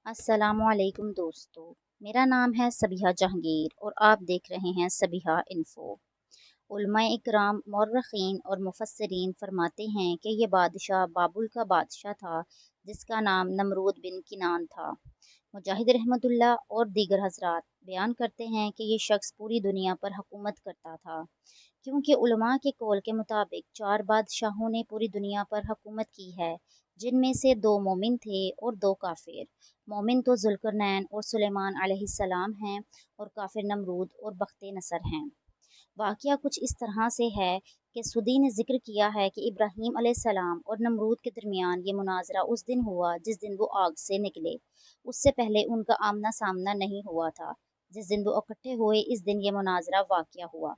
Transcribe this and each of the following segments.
अस्सलामु अलैकुम दोस्तों। मेरा नाम है सबिहा जहांगीर और आप देख रहे हैं सबिहा इन्फो। उलमाए इकराम, मौर्रखीन और मुफस्सिरीन फरमाते हैं कि ये बादशाह बाबुल का बादशाह था जिसका नाम नमरूद बिन किनान था। मुजाहिद रहमतुल्लाह और दीगर हजरात बयान करते हैं कि ये शख्स पूरी दुनिया पर हुकूमत करता था, क्योंकि उलमा के कौल के मुताबिक 4 बादशाहों ने पूरी दुनिया पर हुकूमत की है, जिनमें से 2 मोमिन थे और 2 काफिर। मोमिन तो जुल्करनैन और सुलेमान अलैहिस्सलाम हैं और काफिर नमरूद और बख्ते नसर हैं। वाक़या कुछ इस तरह से है कि सुदी ने ज़िक्र किया है कि इब्राहीम अलैहिस्सलाम और नमरूद के दरमियान ये मुनाजरा उस दिन हुआ जिस दिन वो आग से निकले। उससे पहले उनका आमना सामना नहीं हुआ था। जिस दिन वो इकट्ठे हुए इस दिन ये मुनाजरा वाक़या हुआ।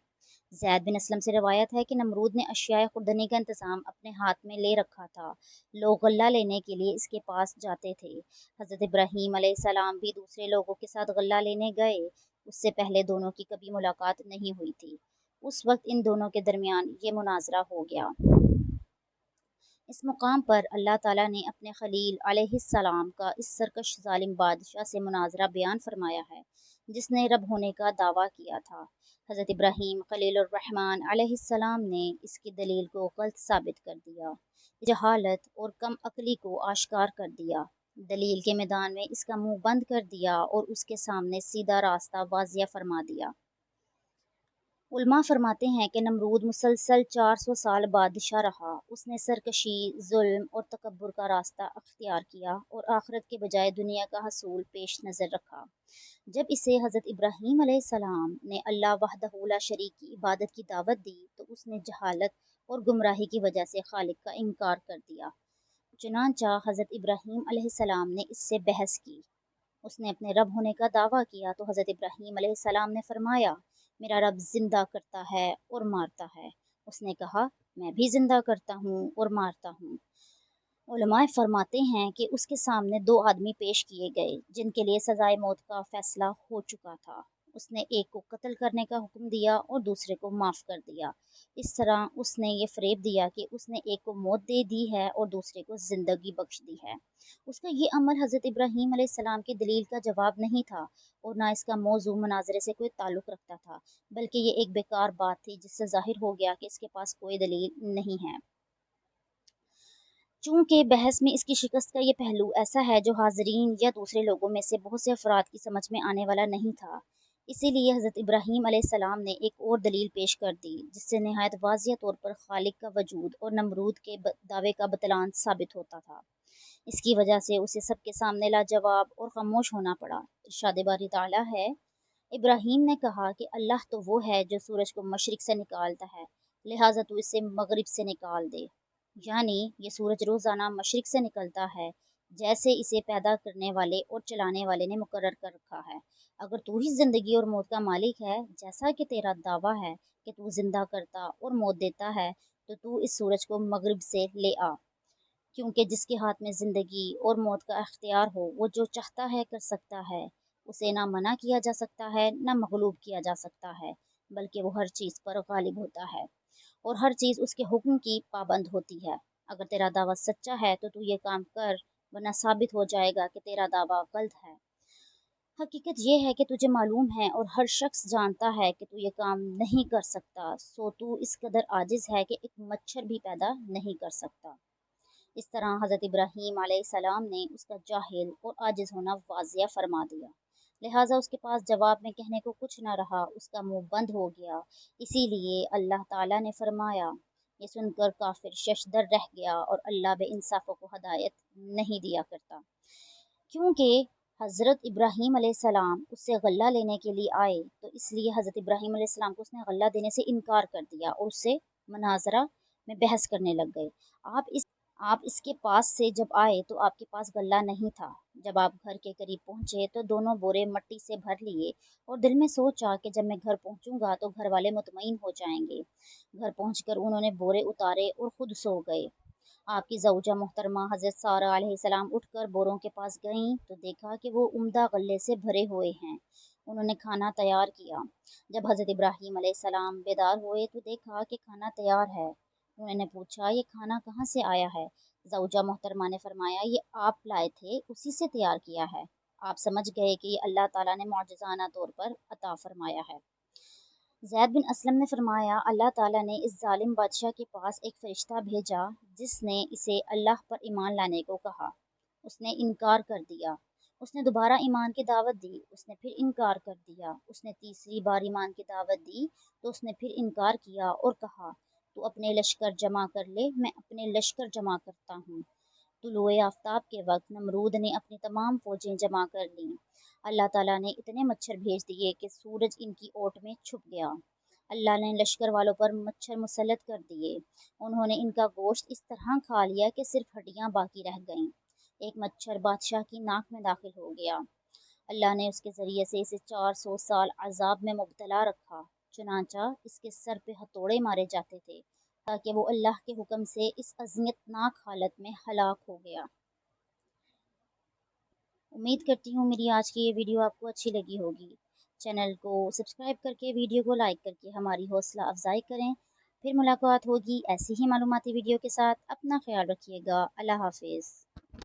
ज़ैद बिन असलम से रवायत है कि नमरूद ने अशियाए खुर्दनी का इंतज़ाम अपने हाथ में ले रखा था। लोग गल्ला लेने के लिए इसके पास जाते थे। हज़रत इब्राहीम अलैहिस्सलाम भी दूसरे लोगों के साथ गल्ला लेने गए। उससे पहले दोनों की कभी मुलाकात नहीं हुई थी। उस वक्त इन दोनों के दरमियान ये मुनाजरा हो गया। इस मुकाम पर अल्लाह ताला ने अपने खलील अलैहिस्सलाम का इस सरकश जालिम बादशाह से मुनाजरा बयान फरमाया है, जिसने रब होने का दावा किया था। हज़रत इब्राहीम खलीलुर रहमान अलैहिस्सलाम ने इसकी दलील को गलत साबित कर दिया, जहालत और कम अकली को आश्कार कर दिया, दलील के मैदान में इसका मुंह बंद कर दिया और उसके सामने सीधा रास्ता वाजिया फरमा दिया। उलमा फरमाते हैं कि नमरूद मुसलसल 400 साल बादशाह रहा। उसने सरकशी, जुल्म और तकब्बुर का रास्ता अख्तियार किया और आखिरत के बजाय दुनिया का हसूल पेश नज़र रखा। जब इसे हज़रत इब्राहीम अलैहिस्सलाम ने अल्लाह वहदहू ला शरीक की इबादत की दावत दी तो उसने जहालत और गुमराही की वजह से खालिक का इनकार कर दिया। चुनांचा हज़रत इब्राहीम अलैहिस्सलाम ने इससे बहस की। उसने अपने रब होने का दावा किया तो हज़रत इब्राहीम अलैहिस्सलाम ने फरमाया, मेरा रब जिंदा करता है और मारता है। उसने कहा, मैं भी जिंदा करता हूँ और मारता हूँ। उलमाए फरमाते हैं कि उसके सामने 2 आदमी पेश किए गए जिनके लिए सजाए मौत का फैसला हो चुका था। उसने एक को कत्ल करने का हुक्म दिया और दूसरे को माफ़ कर दिया। इस तरह उसने ये फ़रेब दिया कि उसने एक को मौत दे दी है और दूसरे को ज़िंदगी बख्श दी है। उसका ये अमल हज़रत इब्राहीम अलैहिस्सलाम की दलील का जवाब नहीं था और ना इसका मौजू मनाजरे से कोई ताल्लुक़ रखता था, बल्कि ये एक बेकार बात थी जिससे ज़ाहिर हो गया कि इसके पास कोई दलील नहीं है। चूँकि बहस में इसकी शिकस्त का ये पहलू ऐसा है जो हाज़रीन या दूसरे लोगों में से बहुत से अफराद की समझ में आने वाला नहीं था, इसीलिए हज़रत इब्राहीम अलैहिस्सलाम ने एक और दलील पेश कर दी जिससे नहायत वाज़िह तौर पर खालिक का वजूद और नमरूद के दावे का बतलान साबित होता था। इसकी वजह से उसे सबके सामने लाजवाब और खामोश होना पड़ा। इरशाद बारी ताला है, इब्राहीम ने कहा कि अल्लाह तो वो है जो सूरज को मशरिक से निकालता है, लिहाजा तू इसे मगरिब से निकाल दे। यानी ये सूरज रोज़ाना मशरिक से निकलता है, जैसे इसे पैदा करने वाले और चलाने वाले ने मुकर्रर कर रखा है। अगर तू ही ज़िंदगी और मौत का मालिक है, जैसा कि तेरा दावा है कि तू ज़िंदा करता और मौत देता है, तो तू इस सूरज को मगरिब से ले आ, क्योंकि जिसके हाथ में ज़िंदगी और मौत का अख्तियार हो, वो जो चाहता है कर सकता है। उसे ना मना किया जा सकता है, ना मगलूब किया जा सकता है, बल्कि वो हर चीज़ पर गालिब होता है और हर चीज़ उसके हुक्म की पाबंद होती है। अगर तेरा दावा सच्चा है तो तू ये काम कर, वरना साबित हो जाएगा कि तेरा दावा गलत है। हकीकत ये है कि तुझे मालूम है और हर शख्स जानता है कि तू ये काम नहीं कर सकता, सो तू इस कदर आजिज़ है कि एक मच्छर भी पैदा नहीं कर सकता। इस तरह हज़रत इब्राहीम अलैहिस्सलाम ने उसका जाहिल और आजिज़ होना वाज़िया फरमा दिया। लिहाजा उसके पास जवाब में कहने को कुछ न रहा, उसका मुंह बंद हो गया। इसीलिए अल्लाह ताला ने फरमाया, ये सुनकर काफिर शशदर रह गया और अल्लाह बेइंसाफ़ों को हदायत नहीं दिया करता। क्योंकि हज़रत इब्राहीम अलैहिस्सलाम उससे गल्ला लेने के लिए आए, तो इसलिए हज़रत इब्राहीम अलैहिस्सलाम को उसने गल्ला देने से इनकार कर दिया और उससे मुनाज़रा में बहस करने लग गए। आप इस आप इसके पास से जब आए तो आपके पास गल्ला नहीं था। जब आप घर के करीब पहुंचे तो दोनों बोरे मिट्टी से भर लिए और दिल में सोचा कि जब मैं घर पहुंचूंगा तो घर वाले मुतमईन हो जाएंगे। घर पहुंचकर उन्होंने बोरे उतारे और खुद सो गए। आपकी ज़ौजा मोहतरमा हज़रत सारा अलैहिस्सलाम उठकर बोरों के पास गईं तो देखा कि वो उम्दा गल्ले से भरे हुए हैं। उन्होंने खाना तैयार किया। जब हज़रत इब्राहीम अलैहिस्सलाम बेदार हुए तो देखा कि खाना तैयार है। उन्होंने पूछा, ये खाना कहाँ से आया है? زوجہ محترمہ نے فرمایا یہ آپ لائے تھے اسی سے تیار کیا ہے۔ آپ سمجھ گئے کہ یہ اللہ تعالیٰ نے معجزانہ طور پر عطا فرمایا ہے۔ زید بن اسلم نے فرمایا اللہ تعالیٰ نے اس ظالم بادشاہ کے پاس ایک فرشتہ بھیجا جس نے اسے اللہ پر ایمان لانے کو کہا۔ اس نے انکار کر دیا۔ اس نے دوبارہ ایمان کی دعوت دی، اس نے پھر انکار کر دیا۔ اس نے تیسری بار ایمان کی دعوت دی تو اس نے پھر انکار کیا اور کہا تو اپنے لشکر جمع کر لے، میں اپنے لشکر جمع کرتا ہوں۔ طلوع آفتاب کے وقت نمرود نے اپنی تمام فوجیں جمع کر لیں۔ اللہ تعالیٰ نے اتنے مچھر بھیج دیے کہ سورج ان کی اوٹ میں چھپ گیا۔ اللہ نے لشکر والوں پر مچھر مسلط کر دیے، انہوں نے ان کا گوشت اس طرح کھا لیا کہ صرف ہڈیاں باقی رہ گئیں۔ ایک مچھر بادشاہ کی ناک میں داخل ہو گیا، اللہ نے اس کے ذریعے سے اسے 400 سال عذاب میں مبتلا رکھا، چنانچہ اس کے سر پہ ہتھوڑے مارے جاتے تھے تاکہ وہ اللہ کے حکم سے اس اذیت ناک حالت میں ہلاک ہو گیا۔ امید کرتی ہوں میری آج کی یہ ویڈیو آپ کو اچھی لگی ہوگی۔ چینل کو سبسکرائب کر کے ویڈیو کو لائک کر کے ہماری حوصلہ افزائی کریں۔ پھر ملاقات ہوگی ایسی ہی معلوماتی ویڈیو کے ساتھ۔ اپنا خیال رکھیے گا۔ اللہ حافظ۔